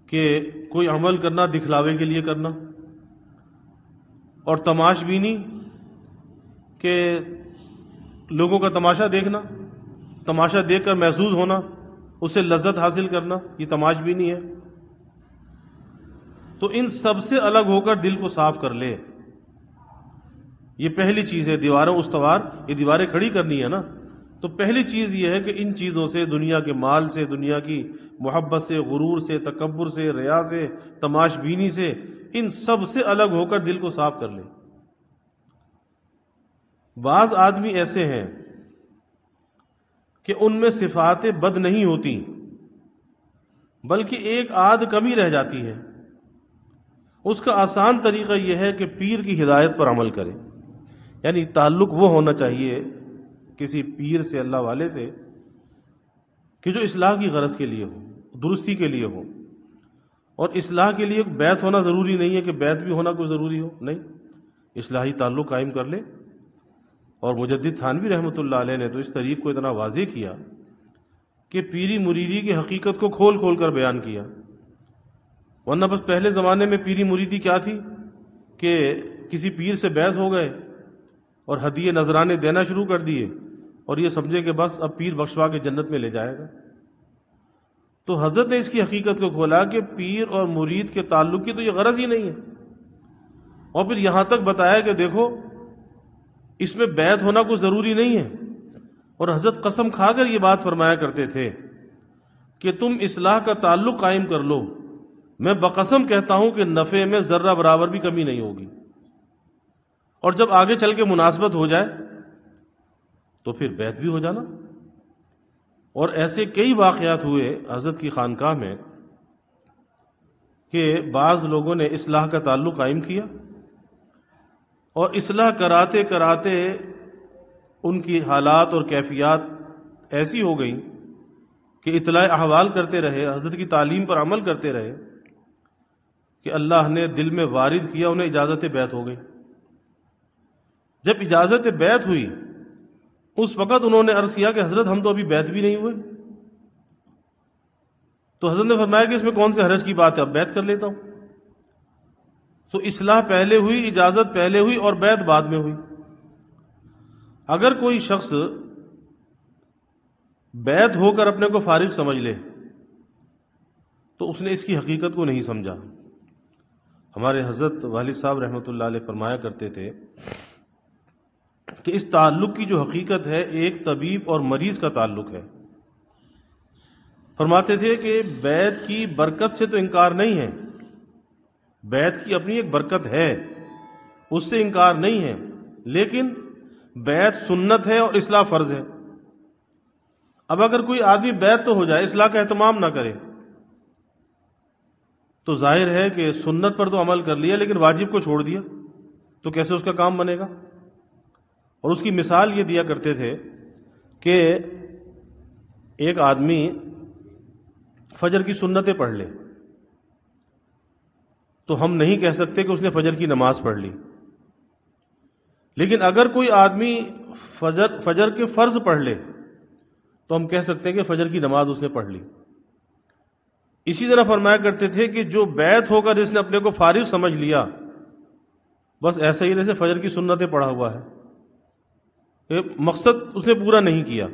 کہ کوئی عمل کرنا دکھلاوے کے لیے کرنا، اور تماش بینی کہ لوگوں کا تماشا دیکھنا، تماشا دیکھ کر محظوظ ہونا، اس سے لذت حاصل کرنا، یہ تماش بینی ہے. تو ان سب سے الگ ہو کر دل کو صاف کر لے. یہ پہلی چیز ہے. دیواروں استوار، یہ دیواریں کھڑی کرنی ہے نا. تو پہلی چیز یہ ہے کہ ان چیزوں سے، دنیا کے مال سے، دنیا کی محبت سے، غرور سے، تکبر سے، ریا سے، تماش بینی سے، ان سب سے الگ ہو کر دل کو صاف کر لے. بعض آدمی ایسے ہیں کہ ان میں صفات بد نہیں ہوتی بلکہ ایک آدھ کمی رہ جاتی ہے. اس کا آسان طریقہ یہ ہے کہ پیر کی ہدایت پر عمل کرے. یعنی تعلق وہ ہونا چاہیے کسی پیر سے، اللہ والے سے، کہ جو اصلاح کی غرض کے لیے ہو، درستی کے لیے ہو. اور اصلاح کے لیے بیعت ہونا ضروری نہیں ہے کہ بیعت بھی ہونا کوئی ضروری ہو، نہیں. اصلاحی تعلق قائم کر لے. اور مجدد تھانوی رحمۃ اللہ علیہ نے تو اس طریق کو اتنا واضح کیا کہ پیری مریدی کی حقیقت کو کھول کھول کر بیان کیا. ورنہ بس پہلے زمانے میں پیری مریدی کیا تھی کہ کسی پیر سے بیعت ہو گئے اور ہدیے نذرانے دینا شروع کر دیے اور یہ سمجھے کہ بس اب پیر بخشوا کے جنت میں لے جائے گا. تو حضرت نے اس کی حقیقت کو کھولا کہ پیر اور مرید کے تعلق کی تو یہ غرض ہی نہیں ہے. اور پھر یہاں تک بتایا کہ دیکھو اس میں بیعت ہونا کوئی ضروری نہیں ہے. اور حضرت قسم کھا کر یہ بات فرمایا کرتے تھے کہ تم اصلاح کا تعلق قائم کر لو، میں بقسم کہتا ہوں کہ نفع میں ذرہ برابر بھی کمی نہیں ہوگی. اور جب آگے چل کے مناسبت ہو جائے تو پھر بیعت بھی ہو جانا. اور ایسے کئی واقعات ہوئے حضرت کی خانقاہ میں کہ بعض لوگوں نے اصلاح کا تعلق قائم کیا اور اصلاح کراتے کراتے ان کی حالات اور کیفیات ایسی ہو گئی کہ اطلاع احوال کرتے رہے، حضرت کی تعلیم پر عمل کرتے رہے کہ اللہ نے دل میں وارد کیا، انہیں اجازت بیعت ہو گئی. جب اجازت بیعت ہوئی اس وقت انہوں نے عرض کیا کہ حضرت ہم تو ابھی بیعت بھی نہیں ہوئے. تو حضرت نے فرمایا کہ اس میں کون سے حرج کی بات ہے، اب بیعت کر لیتا ہوں. تو اصلاح پہلے ہوئی، اجازت پہلے ہوئی اور بیعت بعد میں ہوئی. اگر کوئی شخص بیعت ہو کر اپنے کو فارغ سمجھ لے تو اس نے اس کی حقیقت کو نہیں سمجھا۔ ہمارے حضرت والد صاحب رحمۃ اللہ علیہ فرمایا کرتے تھے کہ اس تعلق کی جو حقیقت ہے ایک طبیب اور مریض کا تعلق ہے۔ فرماتے تھے کہ بیت کی برکت سے تو انکار نہیں ہے، بیت کی اپنی ایک برکت ہے، اس سے انکار نہیں ہے، لیکن بیت سنت ہے اور اصلاح فرض ہے۔ اب اگر کوئی آدمی بیت تو ہو جائے، اصلاح کا اہتمام نہ کرے، تو ظاہر ہے کہ سنت پر تو عمل کر لیا لیکن واجب کو چھوڑ دیا، تو کیسے اس کا کام بنے گا؟ اور اس کی مثال یہ دیا کرتے تھے کہ ایک آدمی فجر کی سنتیں پڑھ لے تو ہم نہیں کہہ سکتے کہ اس نے فجر کی نماز پڑھ لی، لیکن اگر کوئی آدمی فجر کے فرض پڑھ لے تو ہم کہہ سکتے ہیں کہ فجر کی نماز اس نے پڑھ لی۔ اسی طرح فرمایا کرتے تھے کہ جو بیت ہو کر جس نے اپنے کو فارغ سمجھ لیا، بس ایسا ہی جیسے فجر کی سنتیں پڑھا ہوا ہے، کہ مقصد اس نے پورا نہیں کیا،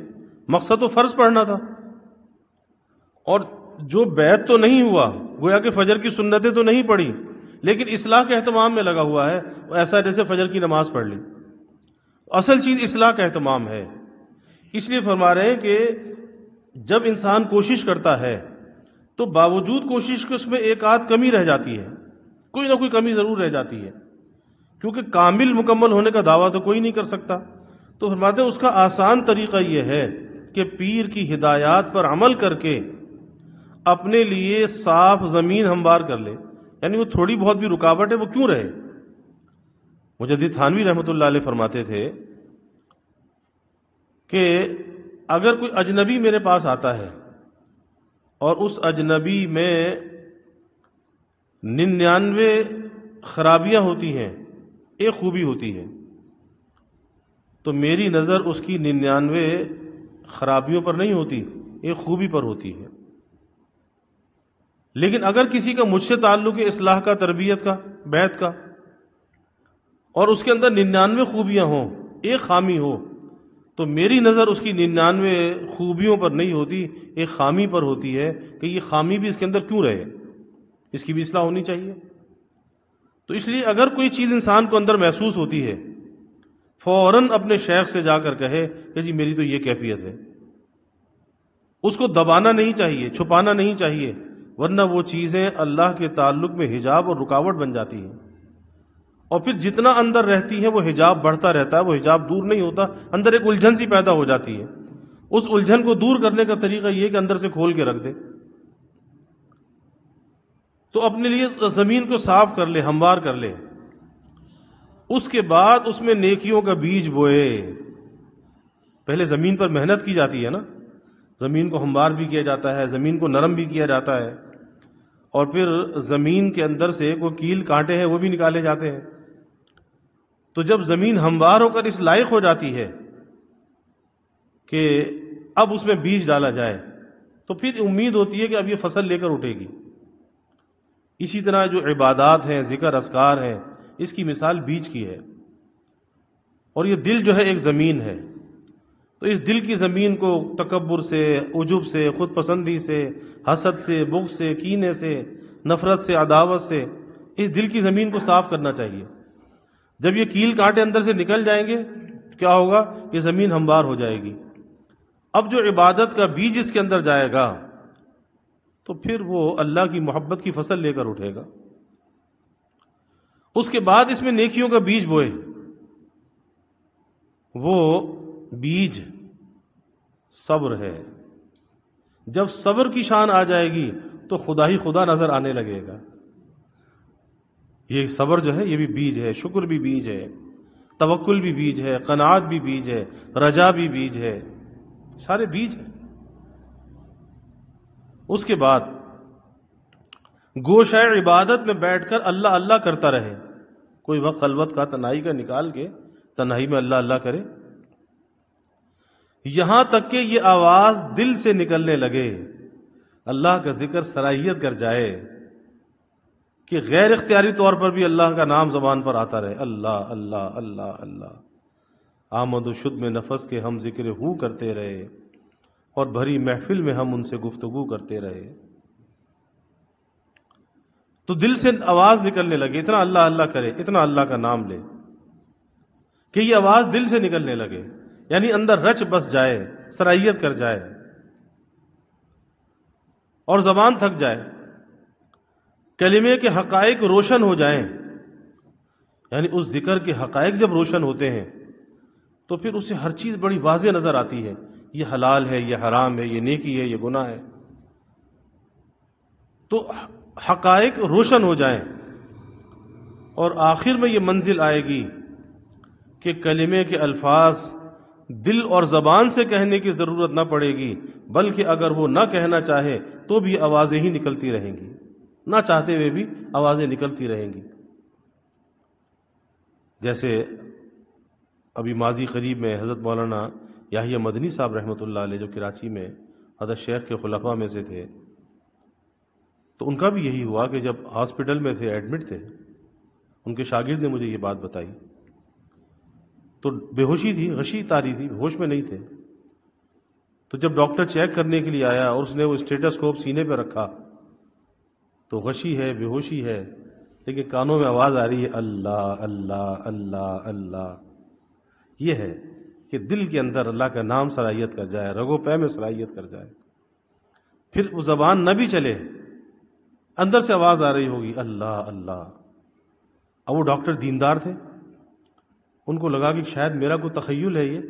مقصد تو فرض پڑھنا تھا، اور جو بیت تو نہیں ہوا، گویا کہ فجر کی سنتیں تو نہیں پڑھی لیکن اصلاح کے اہتمام میں لگا ہوا ہے، ایسا جیسے فجر کی نماز پڑھ لی۔ اصل چیز اصلاح کا اہتمام ہے۔ اس لیے فرما رہے ہیں کہ جب انسان کوشش کرتا ہے تو باوجود کوشش کے اس میں ایک آدھ کمی رہ جاتی ہے، کوئی نہ کوئی کمی ضرور رہ جاتی ہے، کیونکہ کامل مکمل ہونے کا دعویٰ تو کوئی نہیں کر سکتا۔ تو فرماتے ہیں اس کا آسان طریقہ یہ ہے کہ پیر کی ہدایات پر عمل کر کے اپنے لیے صاف زمین ہموار کر لے، یعنی وہ تھوڑی بہت بھی رکاوٹ ہے وہ کیوں رہے۔ مجدد تھانوی رحمۃ اللہ علیہ فرماتے تھے کہ اگر کوئی اجنبی میرے پاس آتا ہے اور اس اجنبی میں 99 خرابیاں ہوتی ہیں، ایک خوبی ہوتی ہے، تو میری نظر اس کی 99 خرابیوں پر نہیں ہوتی، ایک خوبی پر ہوتی ہے۔ لیکن اگر کسی کا مجھ سے تعلق ہے اصلاح کا، تربیت کا، بیت کا، اور اس کے اندر 99 خوبیاں ہوں، ایک خامی ہو، تو میری نظر اس کی 99 خوبیوں پر نہیں ہوتی، ایک خامی پر ہوتی ہے کہ یہ خامی بھی اس کے اندر کیوں رہے، اس کی بھی اصلاح ہونی چاہیے۔ تو اس لیے اگر کوئی چیز انسان کو اندر محسوس ہوتی ہے، فوراً اپنے شیخ سے جا کر کہے کہ جی میری تو یہ کیفیت ہے۔ اس کو دبانا نہیں چاہیے، چھپانا نہیں چاہیے، ورنہ وہ چیزیں اللہ کے تعلق میں حجاب اور رکاوٹ بن جاتی ہیں، اور پھر جتنا اندر رہتی ہے وہ حجاب بڑھتا رہتا ہے، وہ حجاب دور نہیں ہوتا، اندر ایک الجھن سی پیدا ہو جاتی ہے۔ اس الجھن کو دور کرنے کا طریقہ یہ کہ اندر سے کھول کے رکھ دے، تو اپنے لیے زمین کو صاف کر لے، ہموار کر لے، اس کے بعد اس میں نیکیوں کا بیج بوئے۔ پہلے زمین پر محنت کی جاتی ہے نا، زمین کو ہموار بھی کیا جاتا ہے، زمین کو نرم بھی کیا جاتا ہے، اور پھر زمین کے اندر سے کوئی کیل کانٹے ہیں وہ بھی نکالے جاتے ہیں۔ تو جب زمین ہموار ہو کر اس لائق ہو جاتی ہے کہ اب اس میں بیج ڈالا جائے، تو پھر امید ہوتی ہے کہ اب یہ فصل لے کر اٹھے گی۔ اسی طرح جو عبادات ہیں، ذکر اذکار ہیں، اس کی مثال بیج کی ہے، اور یہ دل جو ہے ایک زمین ہے، تو اس دل کی زمین کو تکبر سے، عجب سے، خود پسندی سے، حسد سے، بغض سے، کینے سے، نفرت سے، عداوت سے، اس دل کی زمین کو صاف کرنا چاہیے۔ جب یہ کیل کانٹے اندر سے نکل جائیں گے کیا ہوگا؟ یہ زمین ہموار ہو جائے گی۔ اب جو عبادت کا بیج اس کے اندر جائے گا تو پھر وہ اللہ کی محبت کی فصل لے کر اٹھے گا۔ اس کے بعد اس میں نیکیوں کا بیج بوئے، وہ بیج صبر ہے۔ جب صبر کی شان آ جائے گی تو خدا ہی خدا نظر آنے لگے گا۔ یہ صبر جو ہے یہ بھی بیج ہے، شکر بھی بیج ہے، توکل بھی بیج ہے، قناعت بھی بیج ہے، رجا بھی بیج ہے، سارے بیج ہیں۔ اس کے بعد گوشہ عبادت میں بیٹھ کر اللہ اللہ کرتا رہے، کوئی وقت خلوت کا، تنہائی کا نکال کے تنہائی میں اللہ اللہ کرے، یہاں تک کہ یہ آواز دل سے نکلنے لگے، اللہ کا ذکر صلاحیت کر جائے کہ غیر اختیاری طور پر بھی اللہ کا نام زبان پر آتا رہے، اللہ اللہ اللہ اللہ، آمد و شد میں نفس کے ہم ذکر ہو کرتے رہے، اور بھری محفل میں ہم ان سے گفتگو کرتے رہے۔ تو دل سے آواز نکلنے لگے، اتنا اللہ اللہ کرے، اتنا اللہ کا نام لے کہ یہ آواز دل سے نکلنے لگے، یعنی اندر رچ بس جائے، سرائیت کر جائے اور زبان تھک جائے، کلمے کے حقائق روشن ہو جائیں، یعنی اس ذکر کے حقائق جب روشن ہوتے ہیں تو پھر اسے ہر چیز بڑی واضح نظر آتی ہے، یہ حلال ہے، یہ حرام ہے، یہ نیکی ہے، یہ گناہ ہے، تو حقائق روشن ہو جائیں، اور آخر میں یہ منزل آئے گی کہ کلمے کے الفاظ دل اور زبان سے کہنے کی ضرورت نہ پڑے گی، بلکہ اگر وہ نہ کہنا چاہے تو بھی آوازیں ہی نکلتی رہیں گی، نہ چاہتے ہوئے بھی آوازیں نکلتی رہیں گی۔ جیسے ابھی ماضی قریب میں حضرت مولانا یحییٰ مدنی صاحب رحمۃ اللہ علیہ، جو کراچی میں حضرت شیخ کے خلفاء میں سے تھے، تو ان کا بھی یہی ہوا کہ جب ہاسپٹل میں تھے، ایڈمٹ تھے، ان کے شاگرد نے مجھے یہ بات بتائی، تو بے ہوشی تھی، غشی طاری تھی، ہوش میں نہیں تھے، تو جب ڈاکٹر چیک کرنے کے لیے آیا اور اس نے وہ اسٹیٹسکوپ سینے پہ رکھا تو غشی ہے، بے ہوشی ہے، لیکن کانوں میں آواز آ رہی ہے اللہ اللہ اللہ اللہ۔ یہ ہے کہ دل کے اندر اللہ کا نام صلاحیت کر جائے، رگو پے میں صلاحیت کر جائے، پھر وہ زبان نہ بھی چلے، اندر سے آواز آ رہی ہوگی اللہ اللہ۔ اب وہ ڈاکٹر دیندار تھے، ان کو لگا کہ شاید میرا کوئی تخیل ہے، یہ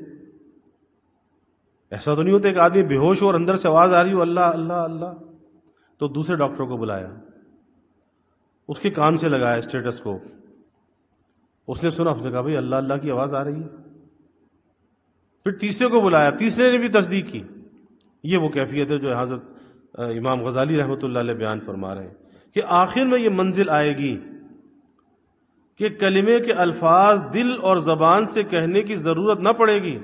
ایسا تو نہیں ہوتا کہ آدمی بے ہوش ہو اور اندر سے آواز آ رہی ہو اللہ اللہ اللہ۔ تو دوسرے ڈاکٹر کو بلایا، اس کے کان سے لگایا اسٹیٹسکوپ، اس نے سنا، اس نے کہا بھائی اللہ اللہ کی آواز آ رہی ہے۔ پھر تیسرے کو بلایا، تیسرے نے بھی تصدیق کی۔ یہ وہ کیفیت ہے جو حضرت امام غزالی رحمۃ اللہ علیہ بیان فرما رہے ہیں کہ آخر میں یہ منزل آئے گی کہ کلمے کے الفاظ دل اور زبان سے کہنے کی ضرورت نہ پڑے گی،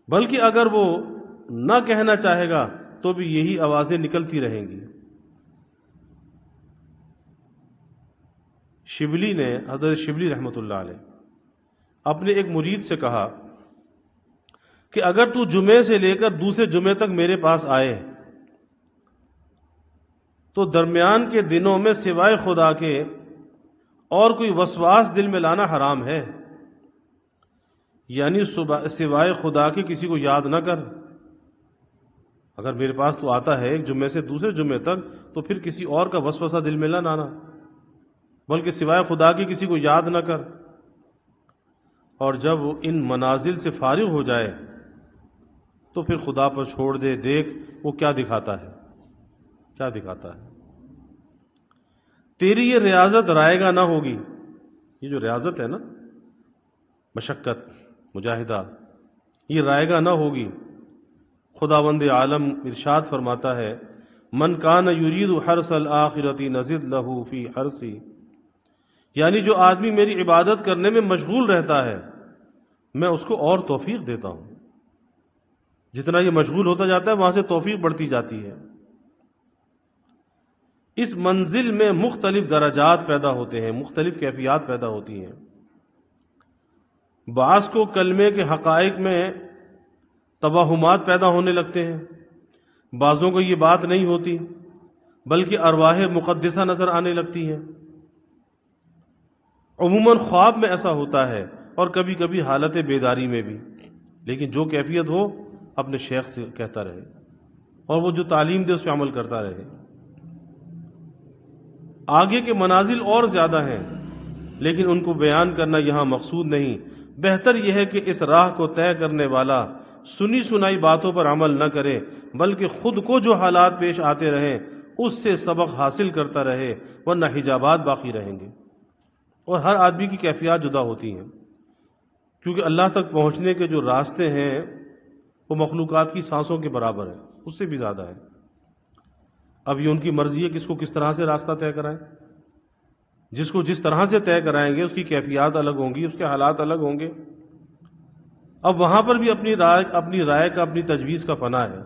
بلکہ اگر وہ نہ کہنا چاہے گا تو بھی یہی آوازیں نکلتی رہیں گی۔ شبلی نے، حضرت شبلی رحمۃ اللہ علیہ، اپنے ایک مرید سے کہا کہ اگر تو جمعے سے لے کر دوسرے جمعے تک میرے پاس آئے تو درمیان کے دنوں میں سوائے خدا کے اور کوئی وسواس دل میں لانا حرام ہے، یعنی سوائے خدا کے کسی کو یاد نہ کر۔ اگر میرے پاس تو آتا ہے ایک جمعے سے دوسرے جمعے تک تو پھر کسی اور کا وسوسہ دل میں نہ لانا، بلکہ سوائے خدا کے کسی کو یاد نہ کر۔ اور جب وہ ان منازل سے فارغ ہو جائے تو پھر خدا پر چھوڑ دے، دیکھ وہ کیا دکھاتا ہے، کیا دکھاتا ہے۔ تیری یہ ریاضت رائے گاہ نہ ہوگی، یہ جو ریاضت ہے نا، مشقت، مجاہدہ، یہ رائے گاہ نہ ہوگی۔ خداوند عالم ارشاد فرماتا ہے من کان یرید حرث الآخرۃ نزد لہ فی حرثی، یعنی جو آدمی میری عبادت کرنے میں مشغول رہتا ہے میں اس کو اور توفیق دیتا ہوں۔ جتنا یہ مشغول ہوتا جاتا ہے وہاں سے توفیق بڑھتی جاتی ہے۔ اس منزل میں مختلف درجات پیدا ہوتے ہیں، مختلف کیفیات پیدا ہوتی ہیں۔ بعض کو کلمے کے حقائق میں توہمات پیدا ہونے لگتے ہیں، بعضوں کو یہ بات نہیں ہوتی بلکہ ارواح مقدسہ نظر آنے لگتی ہیں۔ عموماً خواب میں ایسا ہوتا ہے اور کبھی کبھی حالت بیداری میں بھی، لیکن جو کیفیت ہو اپنے شیخ سے کہتا رہے اور وہ جو تعلیم دے اس پہ عمل کرتا رہے۔ آگے کے منازل اور زیادہ ہیں لیکن ان کو بیان کرنا یہاں مقصود نہیں۔ بہتر یہ ہے کہ اس راہ کو طے کرنے والا سنی سنائی باتوں پر عمل نہ کرے بلکہ خود کو جو حالات پیش آتے رہیں اس سے سبق حاصل کرتا رہے، ورنہ حجابات باقی رہیں گے۔ اور ہر آدمی کی کیفیات جدا ہوتی ہیں، کیونکہ اللہ تک پہنچنے کے جو راستے ہیں وہ مخلوقات کی سانسوں کے برابر ہے، اس سے بھی زیادہ ہے۔ اب یہ ان کی مرضی ہے کس کو کس طرح سے راستہ طے کرائیں، جس کو جس طرح سے طے کرائیں گے اس کی کیفیات الگ ہوں گی، اس کے حالات الگ ہوں گے۔ اب وہاں پر بھی اپنی رائے کا، اپنی تجویز کا فنا ہے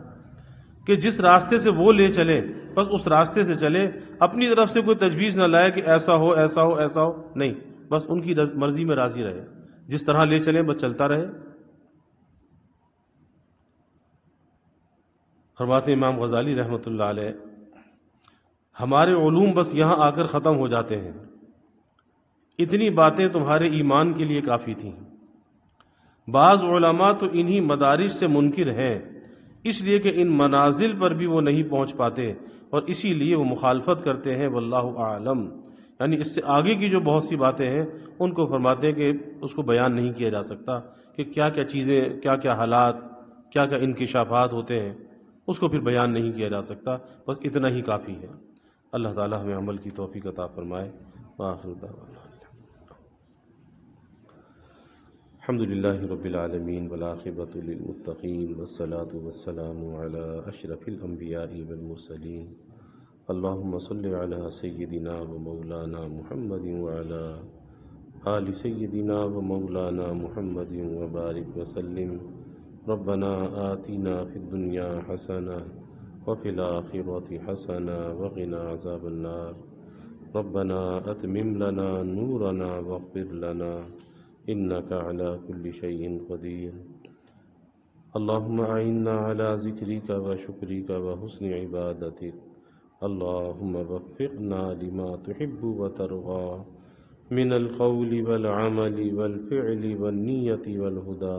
کہ جس راستے سے وہ لے چلیں بس اس راستے سے چلے، اپنی طرف سے کوئی تجویز نہ لائے کہ ایسا ہو ایسا ہو ایسا ہو، نہیں، بس ان کی مرضی میں راضی رہے، جس طرح لے چلیں بس چلتا رہے۔ فرماتے امام غزالی رحمۃ اللہ علیہ ہمارے علوم بس یہاں آ کر ختم ہو جاتے ہیں، اتنی باتیں تمہارے ایمان کے لیے کافی تھیں۔ بعض علماء تو انہی مدارس سے منکر ہیں، اس لیے کہ ان منازل پر بھی وہ نہیں پہنچ پاتے اور اسی لیے وہ مخالفت کرتے ہیں، واللہ اعلم۔ یعنی اس سے آگے کی جو بہت سی باتیں ہیں ان کو فرماتے ہیں کہ اس کو بیان نہیں کیا جا سکتا کہ کیا کیا چیزیں، کیا کیا حالات، کیا کیا انکشافات ہوتے ہیں، اس کو پھر بیان نہیں کیا جا سکتا، بس اتنا ہی کافی ہے۔ اللہ تعالی ہمیں عمل کی توفیق عطا فرمائے۔ وآخر دعوانا الحمد للہ رب العالمین والعاقبۃ للمتقین والصلاة والسلام علی اشرف الانبیاء والمرسلین، اللہم صل علی سیدنا و مولانا محمد وعلی آل سیدنا و مولانا محمد وبارک وسلم۔ ربنا آتنا فی الدنیا حسنہ وفی الآخرۃ حسنہ وقنا عذاب النار۔ ربنا اتمم لنا نورنا واغفر لنا انک علی کل شیء قدیر۔ اللہم اعنا علی ذکرک و شکرک و حسن عبادتک۔ اللہم وفقنا لما تحب و ترضى من القول والعمل والفعل والنیت والہدى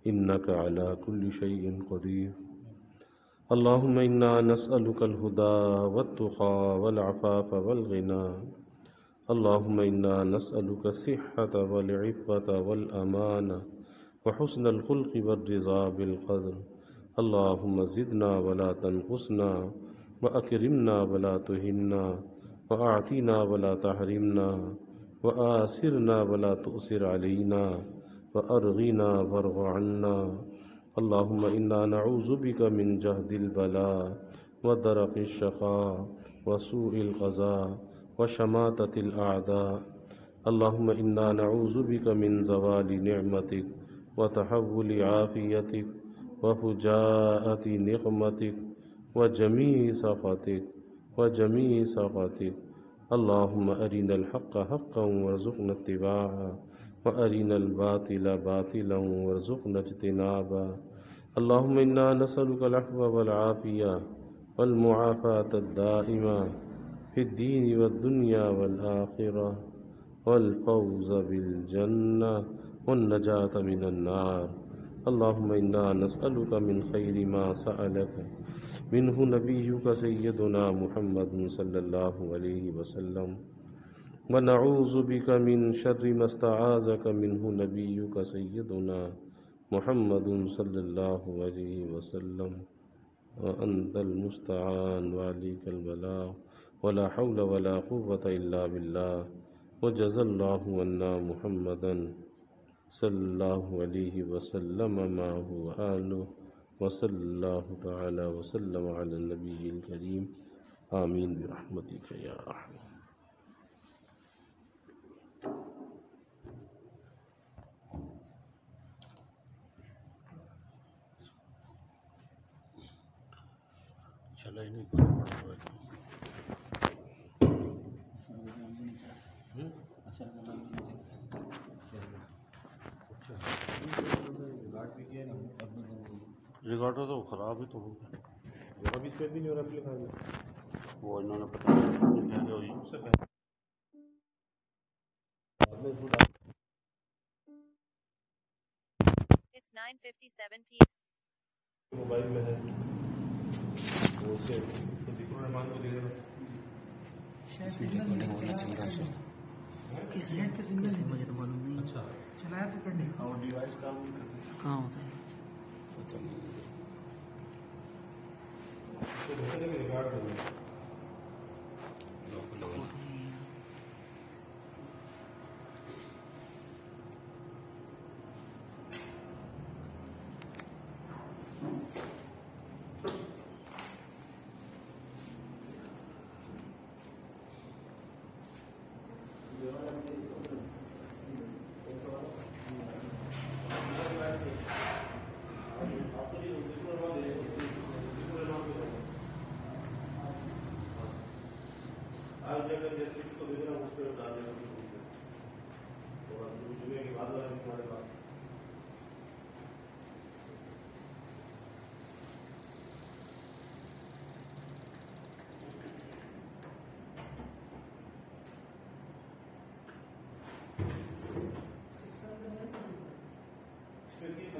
انک علی کل شیء قدیر۔ اللہم انا نسألک الہدى والتقى والعفاف والغنى۔ اللہم انا نسألک الصحة والعفة والأمان وحسن الخلق والرضا بالقدر۔ اللہم زدنا ولا تنقصنا وأكرمنا ولا تهنا وأعطنا ولا تحرمنا وآثرنا ولا تؤثر علينا وأرغنا وارض عنا۔ اللهم إنا نعوذ بك من جهد البلاء ودرك الشقاء وسوء القضاء وشماتة الأعداء۔ اللهم إنا نعوذ بك من زوال نعمتك وتحول عافيتك وفجاءة نقمتك وجميع سخطك۔ اللهم أرنا الحق حقا وارزقنا اتباعه وأرنا الباطل باطلا وارزقنا اجتنابه۔ اللهم إنا نسألك العفو والعافية والمعافاة الدائمة في الدين والدنيا والآخرة والفوز بالجنة والنجاة من النار۔ اللهم إنا نسألك من خير ما سألك منه نبيك سيدنا محمد صلى الله عليه وسلم، ونعوذ بك من شر ما استعاذك منه نبيك سيدنا محمد صلى الله عليه وسلم، وأنت المستعان وعليك البلاغ ولا حول ولا قوة إلا بالله۔ وجزى الله عنا محمدا صلی اللہ علیہ وسلم ما هو آلہ وصلی اللہ تعالی وسلم علی النبی الکریم، آمین برحمتک یا ارحم۔ ریکارڈ تو خراب ہی تو ہو گیا، ابھی اس پہ بھی نہیں ہو رہا لکھا ہے وہ انہوں نے پتا موبائل میں ہے وہ اس سے ذکر الرحمان کو دے دینا۔ مجھے تو معلوم نہیں، اچھا چلایا تو کرنے اور ڈیوائس کام نہیں کرتا کہاں ہوتا ہے؟ ریکارڈ کرنا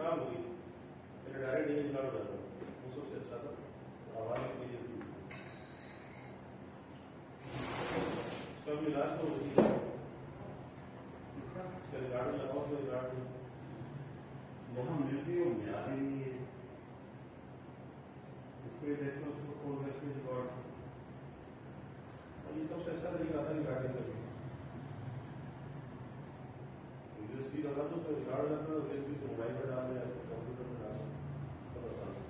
خراب ہوگی میرے ڈائریکٹ نہیں نکال ہو جاتا وہ سب سے اچھا تھا آواز کے لیے اس کا بھی علاج تو ہوتی ہے اس کا ریکارڈ لگاؤ تو ریکارڈ یہاں ملتی ہو معیار ہی نہیں ہے اس پہ دیکھتے اس کو کھول کر کے ریکارڈ یہ سب سے اچھا طریقہ تھا ریکارڈنگ کرنے یو ایس بی لگا تو اس کا ریکارڈ کرنا یو ایس بی کو موبائل میں ڈال دیا کمپیوٹر میں ڈالنا بہت آسان ہے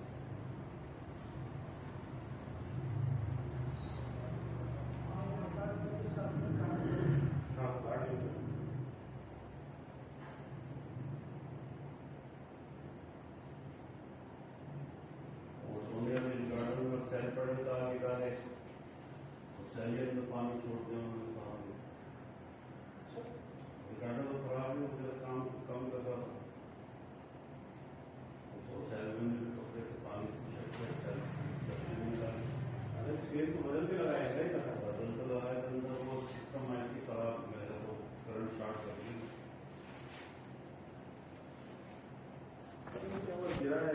ہاں کارڈ یوز اور سونے میں ریکارڈر میں سیل پڑے تھا نکالے سیلیت میں پانی چھوڑتے ہیں انہوں نے کہا ریکارڈر تو خراب ہے مجھے کام کم کر رہا تھا سیل میں کپڑے سے پانی سیل تو بدل کے لگایا ہے بدل تو لگایا تھا اندر وہ سسٹم ایسی خراب میرا تو کرنٹ شارٹ کر دی گرا ہے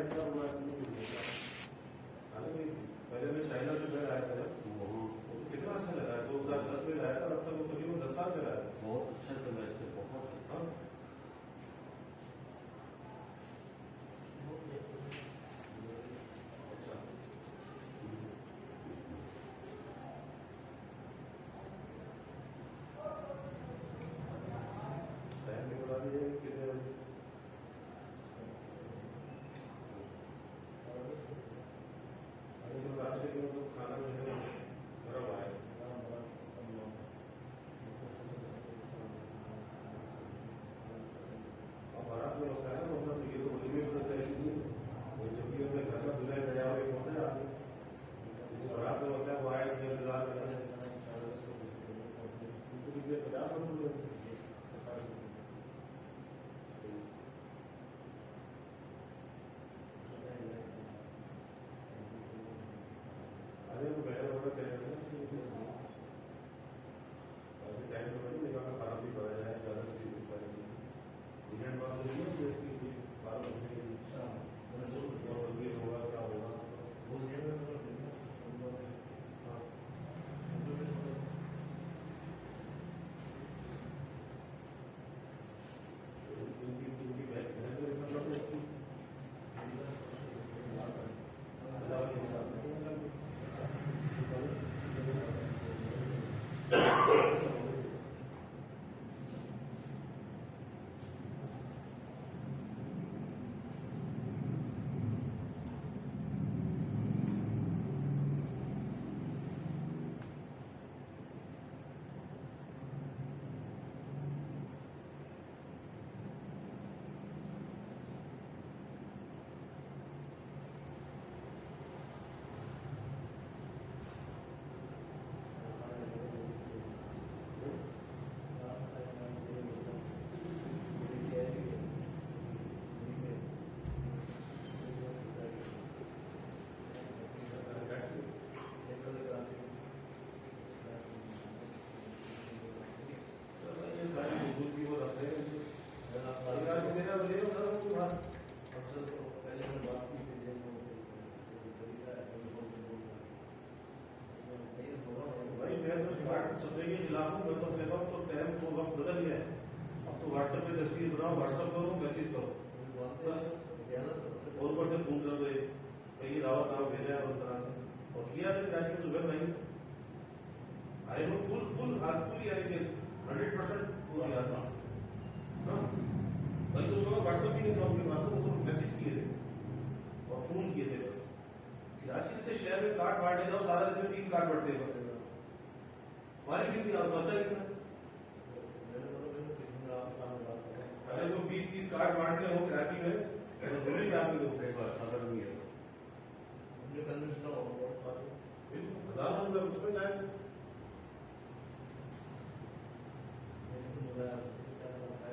پہلے میں چائنا سے گھر آیا تھا کتنا اچھا لگا ہے 2010 میں لایا تھا اب تک وہ تقریباً 10 سال چلا ہے بہت اچھا چلا اس سے بہت ہاں ٹائم بھی بتا دیجیے کتنے بجے کھانا جو ہے گرم آئے اب بارات میں ہوتا ہے نا اپنا تو یہ تو ہولی میں بدل جائے گی جب بھی اپنے گھر کا دلہا گیا ہو ایک ہوتا ہے آدمی بارات میں ہوتا ہے وہ آئے 10,000 خراب بھی پڑا جائے زیادہ ہوگا کیا ہوگا سبزے کے خلاف ہوں میں تو کہتا ہوں تو ٹائم کو وقت بدل گیا ہے اب تو واٹس ایپ پہ تصویر بناؤ واٹس ایپ کرو میسج کرو بس اور اوپر سے فون کر دے کہیں دعوت نام بھیجا ہے اس طرح سے اور کیا ہے آج کل صبح نہیں آئی نو فل ہاتھ پوری آئی کہ 100% پوری ہاتھ بلکہ اس وقت واٹس ایپ بھی نہیں تھا اپنے پاس وہ میسج کیے تھے اور فون کیے تھے بس آج کل شہر میں کارڈ بانٹے جاؤ سارا دن میں 3 کارڈ بڑھتے بس ہماری کتنی آپ بچا کتنا اگر جو 20-30 کارڈ بانٹنے ہو کراچی میں تو بولیں گے آپ کے دوست ایک بار خبر نہیں ہے ہزاروں روپئے اس میں جائے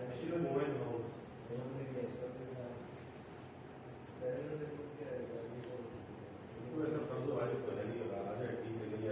اسی میں موبائل ہاؤس ایسا فرض واجب تو ہے نہیں آ جائے ٹھیک ہے نہیں آ